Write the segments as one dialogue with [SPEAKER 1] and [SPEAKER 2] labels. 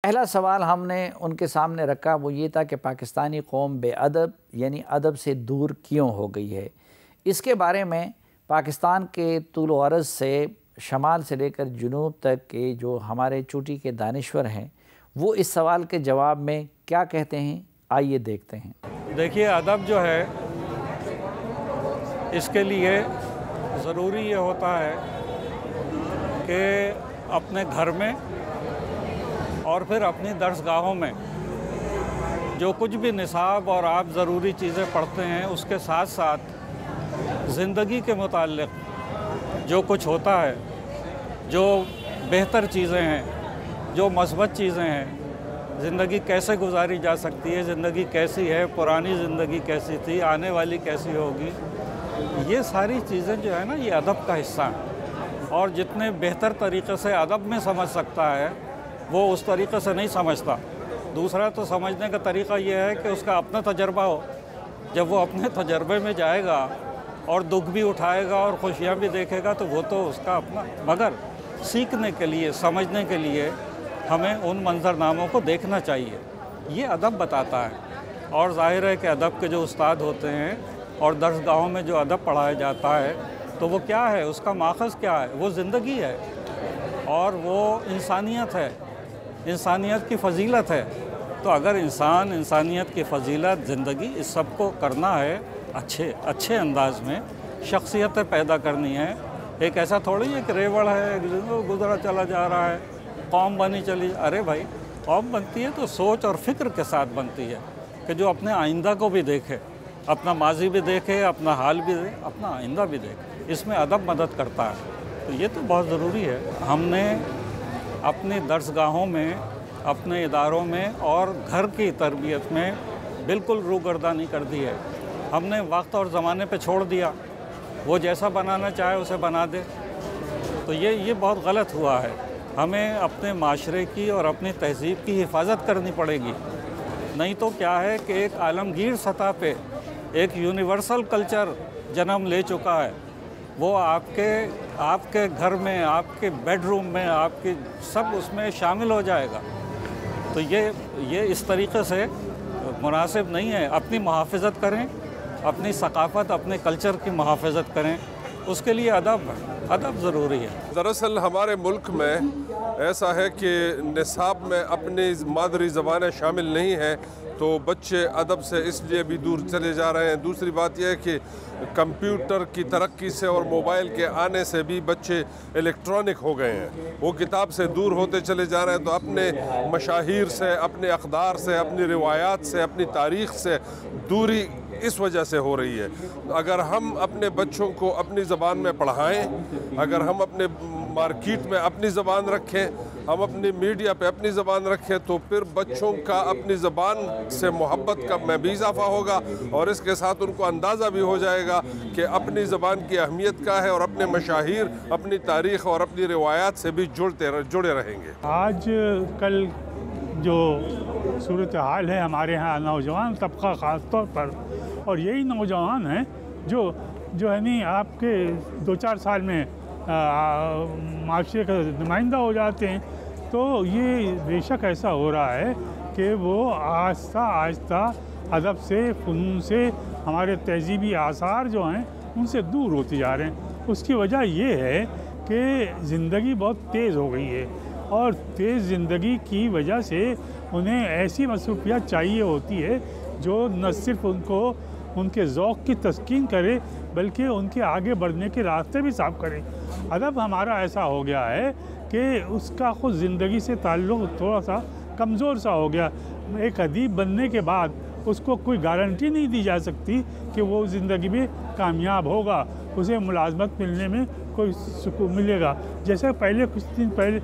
[SPEAKER 1] پہلا سوال ہم نے ان کے سامنے رکھا وہ یہ تھا کہ پاکستانی قوم بے ادب یعنی ادب سے دور کیوں ہو گئی ہے۔ اس کے بارے میں پاکستان کے طول و عرض سے شمال سے لے کر جنوب تک کے جو ہمارے چوٹی کے دانشور ہیں وہ اس سوال کے جواب میں کیا کہتے ہیں، آئیے دیکھتے ہیں۔
[SPEAKER 2] دیکھیے، ادب جو ہے اس کے لیے ضروری یہ ہوتا ہے کہ اپنے گھر میں اور پھر اپنی درس گاہوں میں جو کچھ بھی نصاب اور آپ ضروری چیزیں پڑھتے ہیں اس کے ساتھ ساتھ زندگی کے متعلق جو کچھ ہوتا ہے، جو بہتر چیزیں ہیں، جو مثبت چیزیں ہیں، زندگی کیسے گزاری جا سکتی ہے، زندگی کیسی ہے، پرانی زندگی کیسی تھی، آنے والی کیسی ہوگی، یہ ساری چیزیں جو ہے نا یہ ادب کا حصہ ہیں۔ اور جتنے بہتر طریقے سے ادب میں سمجھ سکتا ہے وہ اس طریقے سے نہیں سمجھتا۔ دوسرا تو سمجھنے کا طریقہ یہ ہے کہ اس کا اپنا تجربہ ہو۔ جب وہ اپنے تجربے میں جائے گا اور دکھ بھی اٹھائے گا اور خوشیاں بھی دیکھے گا تو وہ تو اس کا اپنا، مگر سیکھنے کے لیے، سمجھنے کے لیے ہمیں ان منظرناموں کو دیکھنا چاہیے۔ یہ ادب بتاتا ہے۔ اور ظاہر ہے کہ ادب کے جو استاد ہوتے ہیں اور درس گاہوں میں جو ادب پڑھایا جاتا ہے تو وہ کیا ہے، اس کا ماخذ کیا ہے، وہ زندگی ہے اور وہ انسانیت ہے، انسانیت کی فضیلت ہے۔ تو اگر انسانیت کی فضیلت، زندگی، اس سب کو کرنا ہے اچھے انداز میں، شخصیتیں پیدا کرنی ہے۔ ایک ایسا تھوڑی ہے کہ ریوڑ ہے، گزرا چلا جا رہا ہے، قوم بنی چلی، ارے بھائی قوم بنتی ہے تو سوچ اور فکر کے ساتھ بنتی ہے کہ جو اپنے آئندہ کو بھی دیکھے، اپنا ماضی بھی دیکھے، اپنا حال بھی دیکھے، اپنا آئندہ بھی دیکھے۔ اس میں ادب مدد کرتا ہے۔ تو یہ تو بہت ضروری ہے۔ ہم نے اپنی درس گاہوں میں، اپنے اداروں میں اور گھر کی تربیت میں بالکل روگردانی کر دی ہے۔ ہم نے وقت اور زمانے پہ چھوڑ دیا، وہ جیسا بنانا چاہے اسے بنا دے۔ تو یہ بہت غلط ہوا ہے۔ ہمیں اپنے معاشرے کی اور اپنی تہذیب کی حفاظت کرنی پڑے گی، نہیں تو کیا ہے کہ ایک عالمگیر سطح پہ ایک یونیورسل کلچر جنم لے چکا ہے۔ وہ آپ کے گھر میں، آپ کے بیڈ روم میں، آپ کی سب اس میں شامل ہو جائے گا۔ تو یہ اس طریقے سے مناسب نہیں ہے۔ اپنی محافظت کریں، اپنی ثقافت، اپنے کلچر کی محافظت کریں، اس کے لیے ادب ضروری ہے۔
[SPEAKER 3] دراصل ہمارے ملک میں ایسا ہے کہ نصاب میں اپنی مادری زبانیں شامل نہیں ہیں تو بچے ادب سے اس لیے بھی دور چلے جا رہے ہیں۔ دوسری بات یہ ہے کہ کمپیوٹر کی ترقی سے اور موبائل کے آنے سے بھی بچے الیکٹرانک ہو گئے ہیں، وہ کتاب سے دور ہوتے چلے جا رہے ہیں۔ تو اپنے مشاہیر سے، اپنے اقدار سے، اپنی روایات سے، اپنی تاریخ سے دوری اس وجہ سے ہو رہی ہے۔ اگر ہم اپنے بچوں کو اپنی زبان میں پڑھائیں، اگر ہم اپنے مارکیٹ میں اپنی زبان رکھیں، ہم اپنی میڈیا پہ اپنی زبان رکھیں تو پھر بچوں کا اپنی زبان سے محبت کا میں بھی اضافہ ہوگا اور اس کے ساتھ ان کو اندازہ بھی ہو جائے گا کہ اپنی زبان کی اہمیت کیا ہے اور اپنے مشاہیر، اپنی تاریخ اور اپنی روایات سے بھی جڑے رہیں گے۔
[SPEAKER 4] آج کل جو صورتحال ہے ہمارے ہاں نوجوان طبقہ خاص طور پر، اور یہی نوجوان ہیں جو یعنی آپ کے 2-4 سال میں معاشرے کا نمائندہ ہو جاتے ہیں، تو یہ بے شک ایسا ہو رہا ہے کہ وہ آہستہ آہستہ ادب سے، فنون سے، ہمارے تہذیبی آثار جو ہیں ان سے دور ہوتے جا رہے ہیں۔ اس کی وجہ یہ ہے کہ زندگی بہت تیز ہو گئی ہے اور تیز زندگی کی وجہ سے انہیں ایسی مصروفیات چاہیے ہوتی ہے جو نہ صرف ان کو ان کے ذوق کی تسکین کرے بلکہ ان کے آگے بڑھنے کے راستے بھی صاف کرے۔ ادب ہمارا ایسا ہو گیا ہے کہ اس کا خود زندگی سے تعلق تھوڑا سا کمزور سا ہو گیا۔ ایک ادیب بننے کے بعد اس کو کوئی گارنٹی نہیں دی جا سکتی کہ وہ زندگی میں کامیاب ہوگا، اسے ملازمت ملنے میں کوئی سکون ملے گا۔ جیسے پہلے کچھ دن پہلے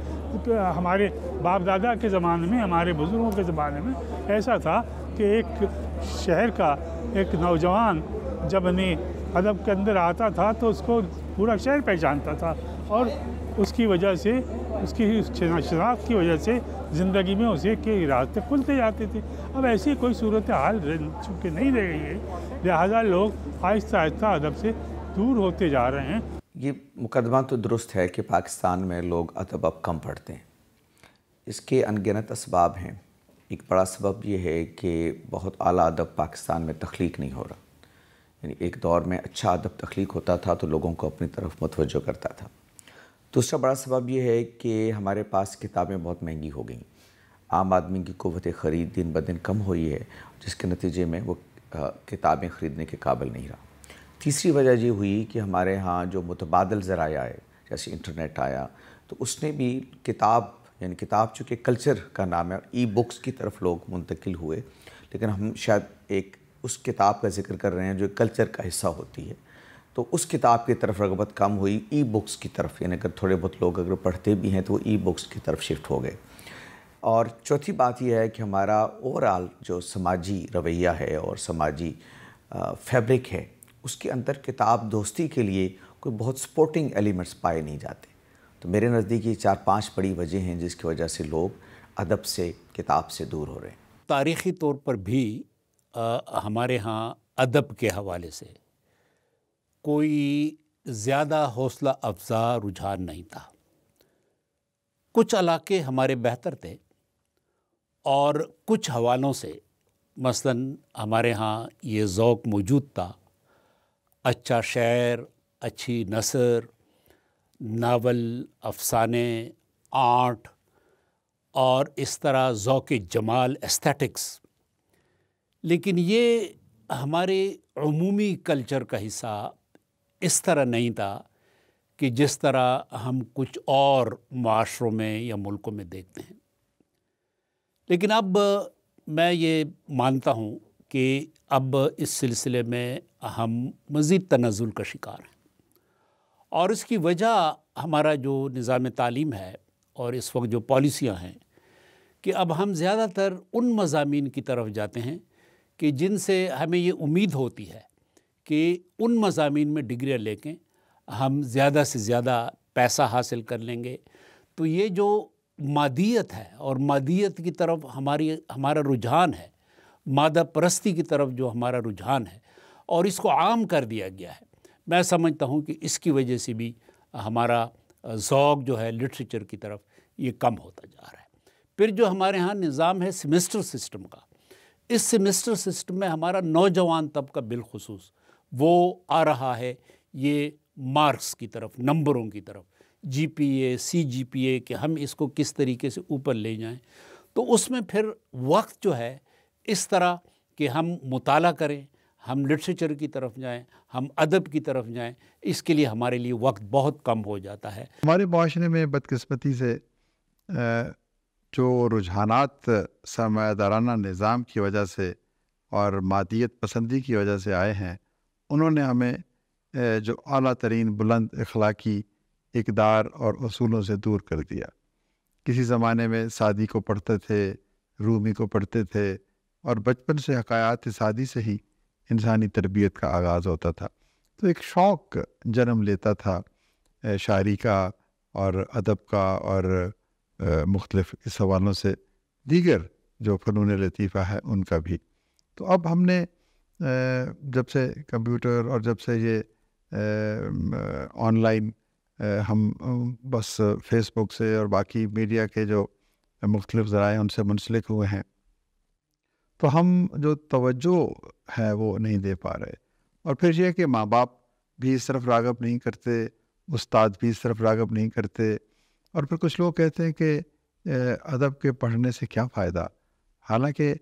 [SPEAKER 4] ہمارے باپ دادا کے زمانے میں، ہمارے بزرگوں کے زمانے میں ایسا تھا کہ ایک شہر کا ایک نوجوان جب ادب کے اندر آتا تھا تو اس کو پورا شہر پہچانتا تھا اور اس کی وجہ سے، اس کی شناخت کی وجہ سے زندگی میں اسے کے راستے کھلتے جاتے تھے۔ اب ایسی کوئی صورتحال چونکہ نہیں رہ گئی ہے، لہٰذا لوگ آہستہ آہستہ ادب سے دور ہوتے جا رہے ہیں۔
[SPEAKER 5] یہ مقدمہ تو درست ہے کہ پاکستان میں لوگ ادب اب کم پڑھتے ہیں، اس کے انگنت اسباب ہیں۔ ایک بڑا سبب یہ ہے کہ بہت اعلیٰ ادب پاکستان میں تخلیق نہیں ہو رہا، یعنی ایک دور میں اچھا ادب تخلیق ہوتا تھا تو لوگوں کو اپنی طرف متوجہ کرتا تھا۔ دوسرا بڑا سبب یہ ہے کہ ہمارے پاس کتابیں بہت مہنگی ہو گئیں، عام آدمی کی قوت خرید دن بدن کم ہوئی ہے، جس کے نتیجے میں وہ کتابیں خریدنے کے قابل نہیں رہا۔ تیسری وجہ یہ ہوئی کہ ہمارے ہاں جو متبادل ذرائع آئے، جیسے انٹرنیٹ آیا، تو اس نے بھی کتاب، یعنی کتاب چونکہ کلچر کا نام ہے، ای بکس کی طرف لوگ منتقل ہوئے، لیکن ہم شاید ایک اس کتاب کا ذکر کر رہے ہیں جو کلچر کا حصہ ہوتی ہے، تو اس کتاب کی طرف رغبت کم ہوئی، ای بکس کی طرف، یعنی اگر تھوڑے بہت لوگ اگر پڑھتے بھی ہیں تو وہ ای بکس کی طرف شفٹ ہو گئے۔ اور چوتھی بات یہ ہے کہ ہمارا اوورآل جو سماجی رویہ ہے اور سماجی فیبرک ہے، اس کے اندر کتاب دوستی کے لیے کوئی بہت سپورٹنگ ایلیمنٹس پائے نہیں جاتے۔ تو میرے نزدیک یہ 4-5 بڑی وجہ ہیں جس کی وجہ سے لوگ ادب سے، کتاب سے دور ہو رہے ہیں۔
[SPEAKER 6] تاریخی طور پر بھی ہمارے ہاں ادب کے حوالے سے کوئی زیادہ حوصلہ افزا رجحان نہیں تھا۔ کچھ علاقے ہمارے بہتر تھے اور کچھ حوالوں سے، مثلاً ہمارے ہاں یہ ذوق موجود تھا، اچھا شعر، اچھی نثر، ناول، افسانے، آرٹ اور اس طرح ذوق جمال، ایستھیٹکس، لیکن یہ ہمارے عمومی کلچر کا حصہ اس طرح نہیں تھا کہ جس طرح ہم کچھ اور معاشروں میں یا ملکوں میں دیکھتے ہیں۔ لیکن اب میں یہ مانتا ہوں کہ اب اس سلسلے میں ہم مزید تنزل کا شکار ہیں، اور اس کی وجہ ہمارا جو نظام تعلیم ہے اور اس وقت جو پالیسیاں ہیں کہ اب ہم زیادہ تر ان مضامین کی طرف جاتے ہیں کہ جن سے ہمیں یہ امید ہوتی ہے کہ ان مضامین میں ڈگریاں لے کے ہم زیادہ سے زیادہ پیسہ حاصل کر لیں گے۔ تو یہ جو مادیت ہے اور مادیت کی طرف ہمارا رجحان ہے، مادہ پرستی کی طرف جو ہمارا رجحان ہے، اور اس کو عام کر دیا گیا ہے، میں سمجھتا ہوں کہ اس کی وجہ سے بھی ہمارا ذوق جو ہے لٹریچر کی طرف یہ کم ہوتا جا رہا ہے۔ پھر جو ہمارے ہاں نظام ہے سیمسٹر سسٹم کا، اس سیمسٹر سسٹم میں ہمارا نوجوان طبقہ بالخصوص وہ آ رہا ہے یہ مارکس کی طرف، نمبروں کی طرف، جی پی اے، سی جی پی اے، کہ ہم اس کو کس طریقے سے اوپر لے جائیں۔ تو اس میں پھر وقت جو ہے اس طرح کہ ہم مطالعہ کریں، ہم لٹریچر کی طرف جائیں، ہم ادب کی طرف جائیں، اس کے لیے ہمارے لیے وقت بہت کم ہو جاتا ہے۔
[SPEAKER 7] ہمارے معاشرے میں بدقسمتی سے جو رجحانات سرمایہ دارانہ نظام کی وجہ سے اور مادیت پسندی کی وجہ سے آئے ہیں، انہوں نے ہمیں جو اعلیٰ ترین بلند اخلاقی اقدار اور اصولوں سے دور کر دیا۔ کسی زمانے میں سعدی کو پڑھتے تھے، رومی کو پڑھتے تھے، اور بچپن سے حکایات سعدی سے ہی انسانی تربیت کا آغاز ہوتا تھا، تو ایک شوق جنم لیتا تھا شاعری کا اور ادب کا اور مختلف اس حوالوں سے دیگر جو فنون لطیفہ ہے ان کا بھی۔ تو اب ہم نے جب سے کمپیوٹر اور جب سے یہ آن لائن ہم بس فیس بک سے اور باقی میڈیا کے جو مختلف ذرائع ان سے منسلک ہوئے ہیں، تو ہم جو توجہ ہے وہ نہیں دے پا رہے۔ اور پھر یہ کہ ماں باپ بھی اس طرف راغب نہیں کرتے، استاد بھی اس طرف راغب نہیں کرتے، اور پھر کچھ لوگ کہتے ہیں کہ ادب کے پڑھنے سے کیا فائدہ، حالانکہ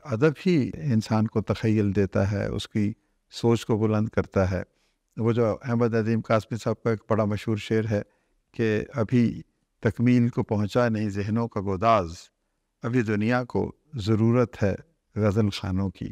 [SPEAKER 7] ادب ہی انسان کو تخیل دیتا ہے، اس کی سوچ کو بلند کرتا ہے۔ وہ جو احمد عظیم قاسمی صاحب کا ایک بڑا مشہور شعر ہے کہ ابھی تکمیل کو پہنچا نہیں ذہنوں کا گوداز، ابھی دنیا کو ضرورت ہے غزل خانوں کی۔